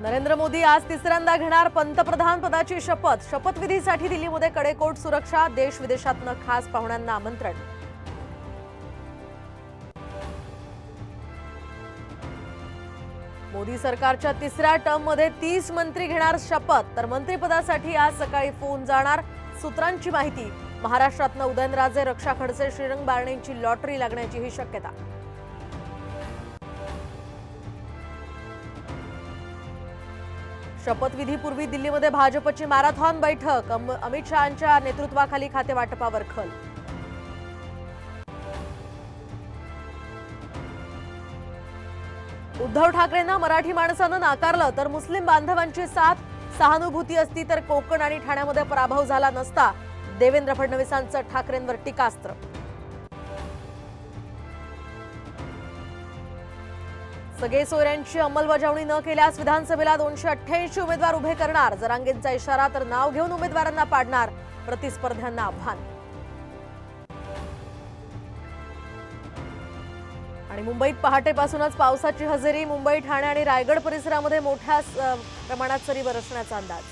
नरेंद्र मोदी आज तिसऱ्यांदा घेणार पंतप्रधान पदाची शपथ। शपथविधीसाठी दिल्लीमध्ये कडेकोट सुरक्षा, देश विदेशातनं खास पाहुण्यांना आमंत्रण। मोदी सरकारच्या तिसऱ्या टर्ममध्ये 30 मंत्री घेणार शपथ, तर मंत्रिपदासाठी आज सकाळी फोन जाणार। सूत्रांची माहिती, महाराष्ट्रातनं उदयनराजे, रक्षा खडसे, श्रीरंग बारणेंची लॉटरी लागण्याची ही शक्यता। शपथविधीपूर्वी दिल्लीमध्ये भाजपची मॅरेथॉन बैठक, अमित शहांच्या नेतृत्वाखाली खातेवाटपावर खल। उद्धव ठाकरेंना मराठी माणसानं नाकारलं तर मुस्लिम बांधवांची साथ, सहानुभूती असती तर कोकण आणि ठाण्यामध्ये पराभव झाला नसता, देवेंद्र फडणवीसांचं ठाकरेंवर टीकास्त्र। सगळे सोयऱ्यांची अंमलबजावणी न केल्यास विधानसभेला 288 उमेदवार उभे करणार, जरांगेंचा इशारा, तर नाव घेऊन उमेदवारांना पाडणार, प्रतिस्पर्ध्यांना आव्हान। आणि मुंबईत पहाटेपासूनच पावसाची हजेरी, मुंबई, ठाणे आणि रायगड परिसरामध्ये मोठ्या प्रमाणात सरी बरसण्याचा अंदाज।